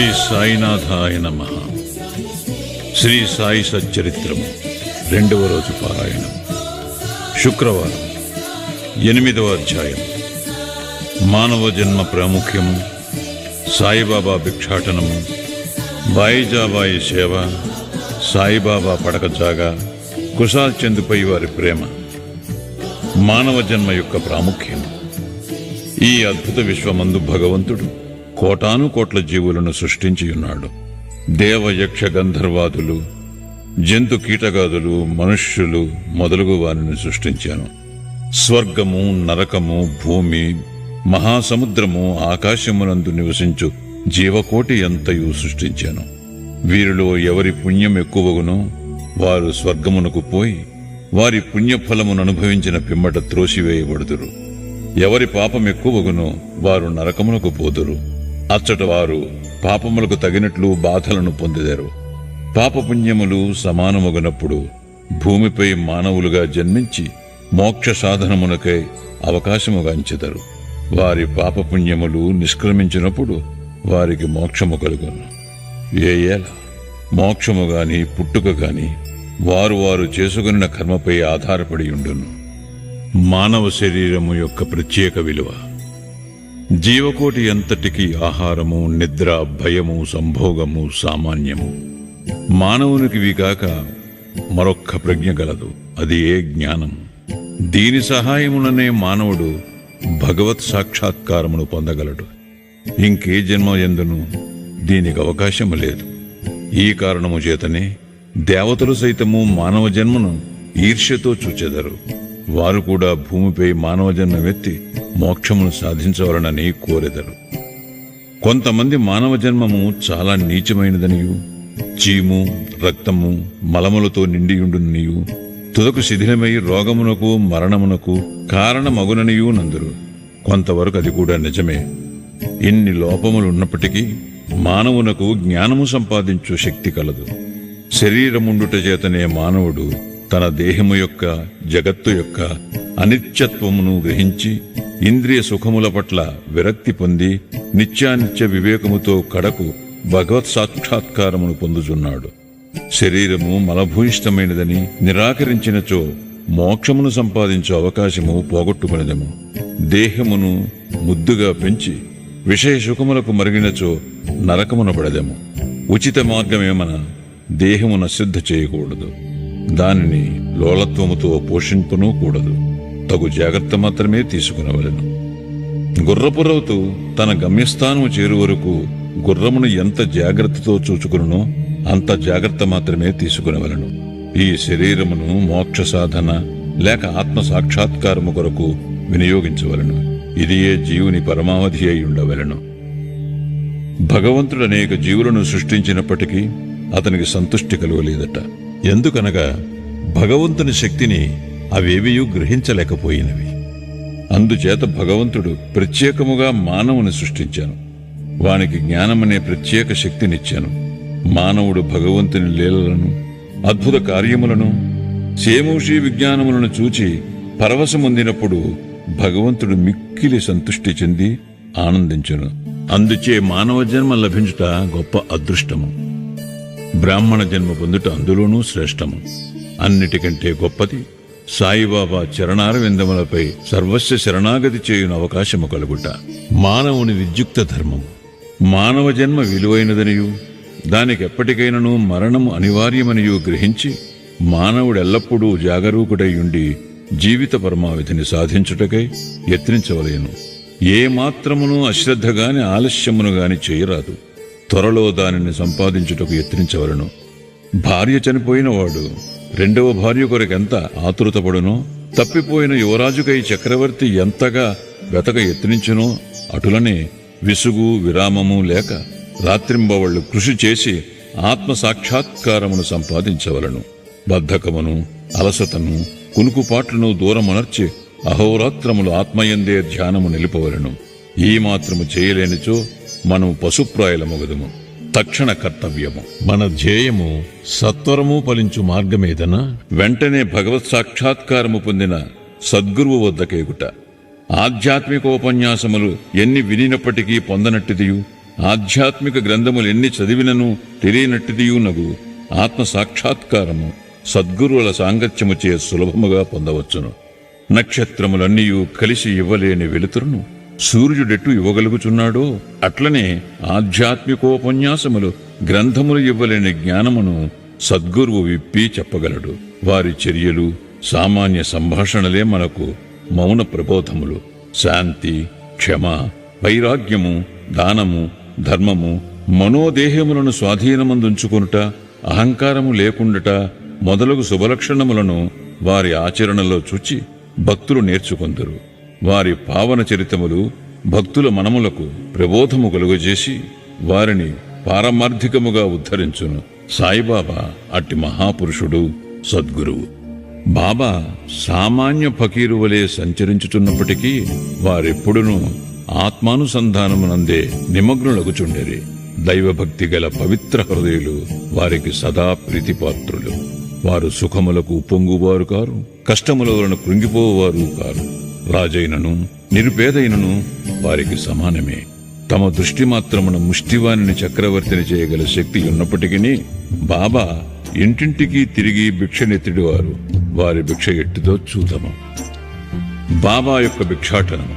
శ్రీ సాయినాథాయ నమః. శ్రీ సాయి సచ్చరిత్రము 2వ రోజు పారాయణం. శుక్రవారం 8వ అధ్యాయం. మానవ జన్మ ప్రాముఖ్యము, సాయిబాబా భిక్షాటనము, బాయిజాబాయి సేవ, సాయిబాబా పడక జాగా, కుశాల్ చందుపై వారి ప్రేమ. మానవ జన్మ యొక్క ప్రాముఖ్యం. ఈ అద్భుత విశ్వమందు భగవంతుడు కోటాను కోట్ల జీవులను సృష్టించియున్నాడు. దేవ యక్ష గంధర్వాదులు, జంతు కీటగాదులు, మనుష్యులు మొదలగు వారిని సృష్టించాను. స్వర్గము, నరకము, భూమి, మహాసముద్రము, ఆకాశమునందు నివసించు జీవకోటి ఎంతయు సృష్టించాను. వీరిలో ఎవరి పుణ్యం ఎక్కువగునో వారు స్వర్గమునకు పోయి వారి పుణ్యఫలమును అనుభవించిన పిమ్మట త్రోసివేయబడుదురు. ఎవరి పాపం ఎక్కువగునో వారు నరకమునకు పోదురు. అచ్చట వారు పాపములకు తగినట్లు బాధలను పొందెదరు. పాపపుణ్యములు సమానముగనప్పుడు భూమిపై మానవులుగా జన్మించి మోక్ష సాధనమునకై అవకాశముగాంచెదరు. వారి పాపపుణ్యములు నిష్క్రమించినప్పుడు వారికి మోక్షము కలుగును. ఏల మోక్షము గాని పుట్టుక గాని వారు వారు చేసుకున్న కర్మపై ఆధారపడి ఉండును. మానవ శరీరము యొక్క ప్రత్యేక విలువ. జీవకోటి ఎంతటికి ఆహారము, నిద్ర, భయము, సంభోగము సామాన్యము. మానవునికి విగాక మరొక్క ప్రజ్ఞ గలదు, అది ఏ జ్ఞానం. దీని సహాయముననే మానవుడు భగవత్ సాక్షాత్కారమును పొందగలడు. ఇంకే జన్మ ఎందును దీనికి అవకాశము లేదు. ఈ కారణము చేతనే దేవతలు సైతము మానవ జన్మను ఈర్ష్యతో చూచెదరు. వారు కూడా భూమిపై మానవ జన్మమెత్తి మోక్షమును సాధించవలనని కోరెదరు. కొంతమంది మానవ జన్మము చాలా నీచమైనదనియు, చీము, రక్తము, మలములతో నిండియుండునియు, తుదకు శిథిలమై రోగమునకు మరణమునకు కారణమగుననియూ నందురు. కొంతవరకు అది కూడా నిజమే. ఇన్ని లోపములున్నప్పటికీ మానవునకు జ్ఞానము సంపాదించు శక్తి కలదు. శరీరముండుట చేతనే మానవుడు తన దేహము యొక్క, జగత్తు యొక్క అనిత్యత్వమును గ్రహించి ఇంద్రియ సుఖముల పట్ల విరక్తి పొంది నిత్యానిత్య వివేకముతో కడకు భగవత్ సాక్షాత్కారమును పొందుచున్నాడు. శరీరము మలభూయిష్టమైనదని నిరాకరించినచో మోక్షమును సంపాదించే అవకాశము పోగొట్టుకునేదము. దేహమును ముద్దుగా పెంచి విషయ సుఖములకు మరిగినచో నరకమున పడదము. ఉచిత మార్గమేమన దేహమును అశుద్ధ చేయకూడదు. దానిని లోలత్వముతో పోషింపనూ కూడదు. తగు జాగ్రత్త మాత్రమే తీసుకునవలెను. గుర్రపురవుతూ తన గమ్యస్థానము చేరు వరకు గుర్రమును ఎంత జాగ్రత్తతో చూచుకునో అంత జాగ్రత్త మాత్రమే తీసుకునవలెను. ఈ శరీరమును మోక్ష సాధన లేక ఆత్మ సాక్షాత్కారము కొరకు వినియోగించవలెను. ఇదియే జీవుని పరమావధి అయి ఉండవలెను. భగవంతుడు అనేక జీవులను సృష్టించినప్పటికీ అతనికి సంతుష్టి కలుగలేదట. ఎందుకనగా భగవంతుని శక్తిని అవేవియూ గ్రహించలేకపోయినవి. అందుచేత భగవంతుడు ప్రత్యేకముగా మానవుని సృష్టించాను. వానికి జ్ఞానమనే ప్రత్యేక శక్తినిచ్చాను. మానవుడు భగవంతుని లీలలను, అద్భుత కార్యములను, సేమూషి విజ్ఞానములను చూచి పరవశముందినప్పుడు భగవంతుడు మిక్కిలి సంతుష్టి చెంది ఆనందించును. అందుచే మానవ జన్మ లభించుట గొప్ప అదృష్టము. బ్రాహ్మణ జన్మ పొందుట అందులోనూ శ్రేష్టము. అన్నిటికంటే గొప్పది సాయిబాబా చరణారవిందములపై సర్వస్వ శరణాగతి చేయున అవకాశము కలుగుట. మానవుని విద్యుక్త ధర్మము. మానవ జన్మ విలువైనదనియు దానికి ఎప్పటికైనను మరణము అనివార్యమనియు గ్రహించి మానవుడెల్లప్పుడూ జాగరూకుడై ఉండి జీవిత పరమావధిని సాధించుటకై యత్నించవలేను. ఏ మాత్రమును అశ్రద్ధగాని ఆలస్యమును గాని చేయరాదు. త్వరలో దానిని సంపాదించుటకు యత్నించవలను. భార్య చనిపోయిన వాడు రెండవ భార్య కొరకెంత ఆతురతపడునో, తప్పిపోయిన యువరాజుకై చక్రవర్తి ఎంతగా వెతక యత్నించునో, అటులనే విసుగు విరామము లేక రాత్రింబవళ్లు కృషి చేసి ఆత్మ సాక్షాత్కారమును సంపాదించవలను. బద్ధకమును, అలసతను, కునుకుపాట్లను దూరమునర్చి అహోరాత్రములు ఆత్మయందే ధ్యానము నిలుపవలను. ఈ మాత్రము చేయలేనిచో మనము పశుప్రాయులమగుదుము. తక్షణ కర్తవ్యము. మన ధ్యేయము సత్వరము ఫలించు మార్గమేదనా వెంటనే భగవత్ సాక్షాత్కారము పొందిన సద్గురువు వద్దకేగుట. ఆధ్యాత్మికోపన్యాసములు ఎన్ని వినినప్పటికీ పొందనట్టిదియు ఆధ్యాత్మిక గ్రంథములెన్ని చదివినను తెలియనట్టిదియునగు ఆత్మ సాక్షాత్కారము సద్గురువుల సాంగత్యముచే సులభముగా పొందవచ్చును. నక్షత్రములన్నీయూ కలిసి ఇవ్వలేని వెలుతురును సూర్యుడెట్టు ఇవ్వగలుగుచున్నాడో అట్లనే ఆధ్యాత్మికోపన్యాసములు గ్రంథములు ఇవ్వలేని జ్ఞానమును సద్గురువు విప్పి చెప్పగలడు. వారి చర్యలు సామాన్య సంభాషణలే మనకు మౌన ప్రబోధములు. శాంతి, క్షమ, వైరాగ్యము, దానము, ధర్మము, మనోదేహములను స్వాధీనమందుంచుకొనుట, అహంకారము లేకుండట మొదలగు శుభలక్షణములను వారి ఆచరణలో చూచి భక్తులు నేర్చుకొందురు. వారి పావన చరితములు భక్తుల మనములకు ప్రబోధము కలుగజేసి వారిని పారమార్థికముగా ఉద్ధరించును. సాయిబాబా అట్టి మహాపురుషుడు, సద్గురువు. బాబా సామాన్య ఫకీరు వలె సంచరించుచున్నప్పటికీ వారెప్పుడునూ ఆత్మానుసంధానమునందే నిమగ్నులగుచుండెరి. దైవభక్తి గల పవిత్ర హృదయులు వారికి సదా ప్రీతిపాత్రులు. వారు సుఖములకు ఉప్పొంగువారు కారు, కష్టముల వలన కృంగిపోవారు కారు. రాజైనను నిరుపేదైనను వారికి సమానమే. తమ దృష్టి మాత్రమున ముష్టివానిని చక్రవర్తిని చేయగల శక్తి ఉన్నప్పటికీ బాబా ఇంటింటికి తిరిగి భిక్షనెత్తిడివారు. వారి భిక్ష ఎట్టిదో చూద్దాము. బాబా యొక్క భిక్షాటనము.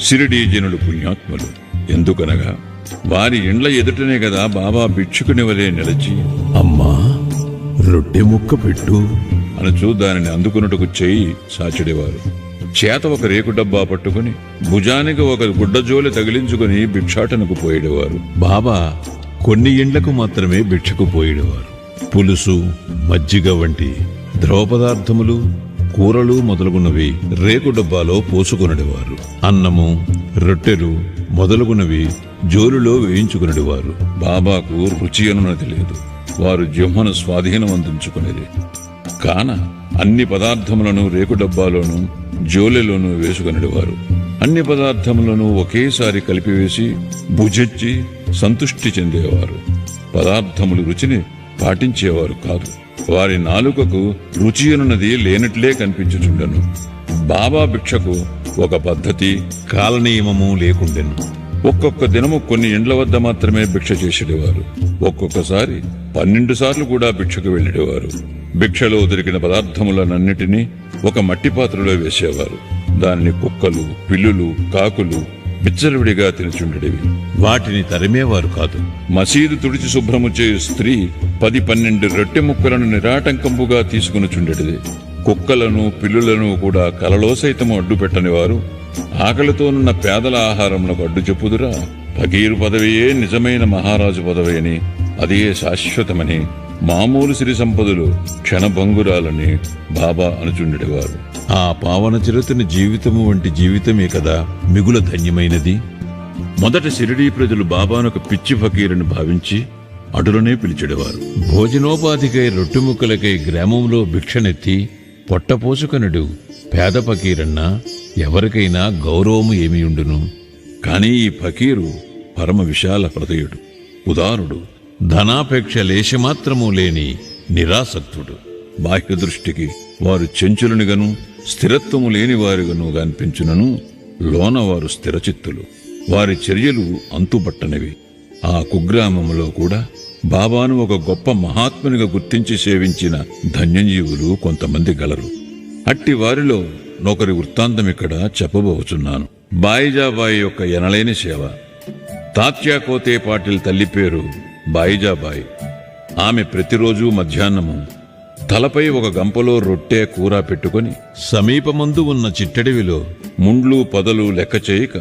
షిరిడీ జనులు పుణ్యాత్ములు. ఎందుకనగా వారి ఇండ్ల ఎదుటనే కదా బాబా భిక్షుకుని వలె నిలచి, అమ్మా రొట్టె ముక్క పెట్టు అనుచూ దానిని అందుకున్నట్టుకు చేయి సాచిడేవారు. చేత ఒక రేకు డబ్బా పట్టుకుని భుజానికి ఒక గుడ్డజోలి తగిలించుకుని భిక్షాటనకు పోయేవారు. బాబా కొన్ని ఇండ్లకు మాత్రమే భిక్షకు పోయేవారు. పులుసు, మజ్జిగ వంటి ద్రవ పదార్థములు, కూరలు మొదలుగున్నవి రేకు డబ్బాలో పోసుకునడివారు. అన్నము, రొట్టెలు మొదలుగునవి జోలులో వేయించుకునడివారు. బాబాకు రుచి అనున్నది లేదు. వారు జిహ్మను స్వాధీనం అందించుకునేది కాన అన్ని పదార్థములను రేకు డబ్బాలోనూ జోలెలోనూ వేసుకునడివారు. అన్ని పదార్థములను ఒకేసారి కలిపివేసి భుజించి సంతుష్టి చెందేవారు. పదార్థములు రుచిని పాటించేవారు కాదు. వారి నాలుకకు రుచి అనున్నది లేనట్లే కనిపించుచుండెను. బాబా భిక్షకు ఒక పద్ధతి, కాలనియమము లేకుండెను. ఒక్కొక్క దినము కొన్ని ఇండ్ల వద్ద మాత్రమే భిక్ష చేసేవారు. ఒక్కొక్కసారి 12 సార్లు కూడా భిక్షకు వెళ్ళేవారు. భిక్షలో దొరికిన పదార్థములనన్నిటినీ ఒక మట్టి పాత్రలో వేసేవారు. దానిని కుక్కలు, పిల్లులు, కాకులు బిచ్చలవిడిగా తినుచుండేవి. వాటిని తరిమేవారు కాదు. మసీదు తుడిచి శుభ్రము చేయు స్త్రీ 10-12 రొట్టె ముక్కలను నిరాటంకంపుగా తీసుకునిచుండేది. కుక్కలను, పిల్లులను కూడా కలలో సైతము అడ్డు పెట్టని వారు ఆకలితోనున్న పేదల ఆహారమునకు అడ్డు చెప్పుదురా? ఫకీరు పదవియే నిజమైన మహారాజు పదవి అని, అదే శాశ్వతమని, మామూలు సిరి సంపదలు క్షణభంగురాలని బాబా అనుచుండేవారు. ఆ పావన చిరతని జీవితము వంటి జీవితమే కదా మిగుల ధన్యమైనది. మొదట షిరిడీ ప్రజలు బాబానొక పిచ్చి ఫకీరుని భావించి అటులనే పిలిచెడవారు. భోజనోపాధికై రొట్టెముక్కలకై గ్రామంలో భిక్షనెత్తి పొట్టపోసుకనుడు పేద ఫకీరన్నా ఎవరికైనా గౌరవము ఏమియుండును. కాని ఈ ఫకీరు పరమ విశాల హృదయుడు, ఉదారుడు, ధనాపేక్ష లేశమాత్రము లేని నిరాసక్తుడు. బాహ్య దృష్టికి వారు చెంచులనిగను స్థిరత్వము లేని వారిగను కనిపించునను లోన వారు స్థిరచిత్తులు. వారి చర్యలు అంతుబట్టనివి. ఆ కుగ్రామములో కూడా బాబాను ఒక గొప్ప మహాత్మునిగా గుర్తించి సేవించిన ధన్యజీవులు కొంతమంది గలరు. అట్టి వారిలో నొకరి వృత్తాంతం ఇక్కడ చెప్పబోచున్నాను. బాయిజాబాయి యొక్క ఎనలేని సేవ. తాత్యాకోతే పాటిల్ తల్లి పేరు బాయిజాబాయి. ఆమె ప్రతిరోజు మధ్యాహ్నము తలపై ఒక గంపలో రొట్టె, కూర పెట్టుకుని సమీపమందు ఉన్న చిట్టడివిలో ముండ్లు పొదలు లెక్క చేయక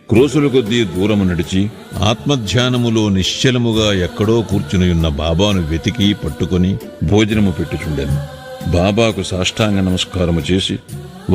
క్రోసుల కొద్దీ దూరము నడిచి ఆత్మధ్యానములో నిశ్చలముగా ఎక్కడో కూర్చునియున్న బాబాను వెతికి పట్టుకుని భోజనము పెట్టుచుండెను. బాబాకు సాష్టాంగ నమస్కారము చేసి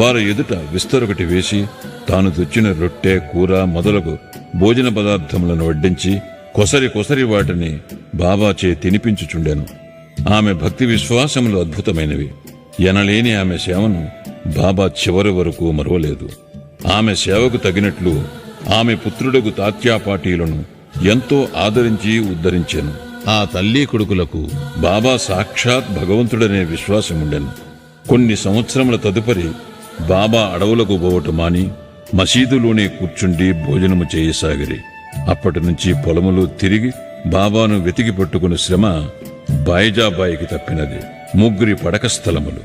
వారి ఎదుట విస్తరొకటి వేసి తాను తెచ్చిన రొట్టె, కూర మొదలగు భోజన పదార్థములను వడ్డించి కొసరి వాటిని బాబాచే తినిపించుచుండెను. ఆమె భక్తి విశ్వాసములు అద్భుతమైనవి. ఎనలేని ఆమె సేవను బాబా చివరి వరకు మరువలేదు. ఆమె సేవకు తగినట్లు ఆమె పుత్రుడగు తాత్యాపాటీలను ఎంతో ఆదరించి ఉద్ధరించెను. ఆ తల్లి కొడుకులకు బాబా సాక్షాత్ భగవంతుడనే విశ్వాసముండెను. కొన్ని సంవత్సరముల తదుపరి బాబా అడవులకు పోవటం మాని మసీదులోనే కూర్చుండి భోజనము చేయసాగిరి. అప్పటి నుంచి పొలములో తిరిగి బాబాను వెతికి పట్టుకుని శ్రమ బాయిజాబాయికి తప్పినది. ముగ్గురి పడక స్థలములు.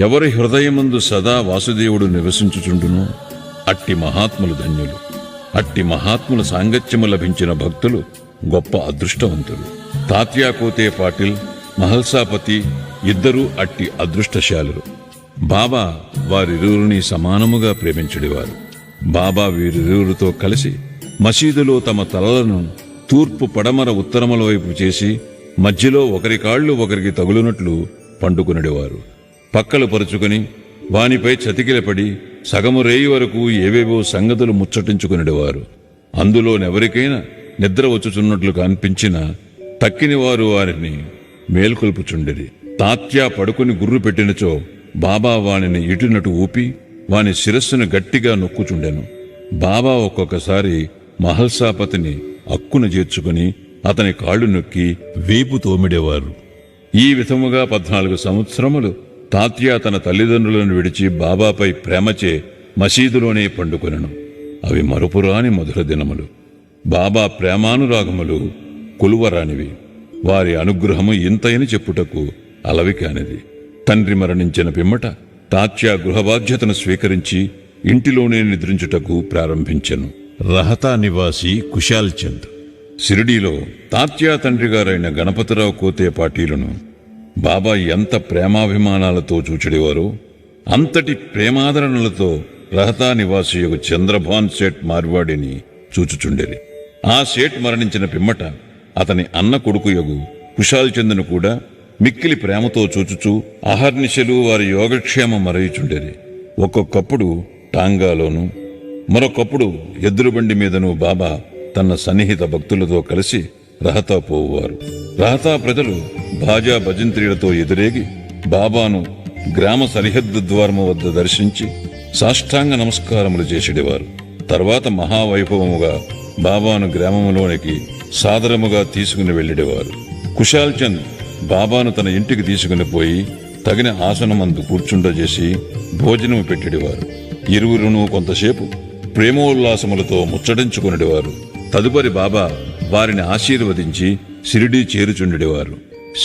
ఎవరి హృదయమందు సదా వాసుదేవుడు నివసించుచుండునో అట్టి మహాత్ములు ధన్యులు. అట్టి మహాత్ముల సాంగత్యము లభించిన భక్తులు గొప్ప అదృష్టవంతులు. తాత్యా కోతే పాటిల్, మహల్సాపతి ఇద్దరూ అట్టి అదృష్టశాలురు. బాబా వారిరువురిని సమానముగా ప్రేమించుడివారు. బాబా వీరిరువురితో కలిసి మసీదులో తమ తలలను తూర్పు, పడమర, ఉత్తరముల వైపు చేసి మధ్యలో ఒకరి కాళ్లు ఒకరికి తగులునట్లు పండుకునడివారు. పక్కలు పరుచుకుని వానిపై చతికిలపడి సగము రేయి వరకు ఏవేవో సంగతులు ముచ్చటించుకునేవారు. అందులోనెవరికైనా నిద్ర వచ్చుచున్నట్లు కనిపించినా తక్కిని వారు వారిని మేల్కొల్పుచుండిరి. తాత్యా పడుకుని గుర్రు పెట్టినచో బాబా వానిని ఇటునటు ఊపి వాని శిరస్సును గట్టిగా నొక్కుచుండెను. బాబా ఒక్కొక్కసారి మహల్సాపతిని అక్కున చేర్చుకుని అతని కాళ్లు నొక్కి వీపు తోమిడేవారు. ఈ విధముగా 14 సంవత్సరములు తాత్యా తన తల్లిదండ్రులను విడిచి బాబాపై ప్రేమచే మసీదులోనే పండుకొనెను. అవి మరుపురాని మధుర దినములు. బాబా ప్రేమానురాగములు కొలువరానివి. వారి అనుగ్రహము ఇంతయని చెప్పుటకు అలవి కానిది. తండ్రి మరణించిన పిమ్మట తాత్యా గృహబాధ్యతను స్వీకరించి ఇంటిలోనే నిద్రించుటకు ప్రారంభించెను. రహతా నివాసి కుశాల్ చంద్. షిరిడీలో తాత్యా తండ్రిగారైన గణపతిరావు కోతే పాటీలను బాబా ఎంత ప్రేమాభిమానాలతో చూచెడివారో అంతటి ప్రేమాదరణలతో రహతా నివాసియగు చంద్రభాన్ సేట్ మార్వాడిని చూచుచుండేది. ఆ సేట్ మరణించిన పిమ్మట అతని అన్న కొడుకుయగు కుశాల్ చంద్ను కూడా మిక్కిలి ప్రేమతో చూచుచూ అహర్నిశలు వారి యోగక్షేమం మరయుచుండేది. ఒక్కొక్కప్పుడు టాంగాలోనూ మరొకప్పుడు ఎద్దులబండి మీదనూ బాబా తన సన్నిహిత భక్తులతో కలిసి రహతా పోవువారు. రహతా ప్రజలు భాజా భజంత్రీలతో ఎదురేగి బాబాను గ్రామ సరిహద్దు ద్వారము వద్ద దర్శించి సాష్టాంగ నమస్కారములు చేసేవారు. తర్వాత మహావైభవముగా బాబాను గ్రామములోనికి సాదరముగా తీసుకుని వెళ్ళేవారు. కుశాల్ చంద్ బాబాను తన ఇంటికి తీసుకుని పోయి తగిన ఆసనమందు కూర్చుండజేసి భోజనము పెట్టేవారు. ఇరువురును కొంతసేపు ప్రేమోల్లాసములతో ముచ్చటించుకునేవారు. తదుపరి బాబా వారిని ఆశీర్వదించి షిరిడీ చేరుచుండెడివారు.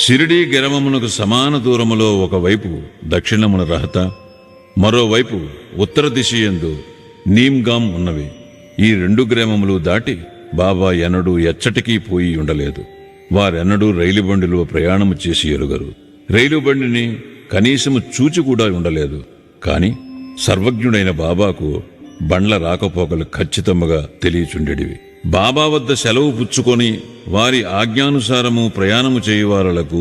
షిరిడీ గ్రామమునకు సమాన దూరములో ఒకవైపు దక్షిణమున రహత, మరోవైపు ఉత్తర దిశయందు నీమ్గాం ఉన్నవి. ఈ 2 గ్రామములు దాటి బాబా ఎన్నడూ ఎచ్చటికీ పోయి ఉండలేదు. వారెన్నడూ రైలు బండిలో ప్రయాణము చేసి ఎరుగరు. రైలు బండిని కనీసము చూచి కూడా ఉండలేదు. కాని సర్వజ్ఞుడైన బాబాకు బండ్ల రాకపోకలు ఖచ్చితముగా తెలియచుండెడివి. బాబా వద్ద సెలవు పుచ్చుకొని వారి ఆజ్ఞానుసారము ప్రయాణము చేయువారులకు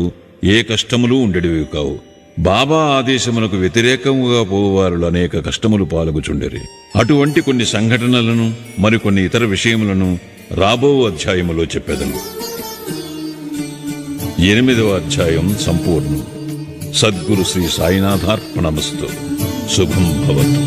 ఏ కష్టములు ఉండేటివి కావు. బాబా ఆదేశములకు వ్యతిరేకముగా పోవారులు అనేక కష్టములు పాల్గొచుండెరి. అటువంటి కొన్ని సంఘటనలను మరికొన్ని ఇతర విషయములను రాబో అధ్యాయములో చెప్పెదను. 8వ అధ్యాయం సంపూర్ణం. సద్గురు శ్రీ సాయినాథార్పణమస్తు. శుభం భవతు.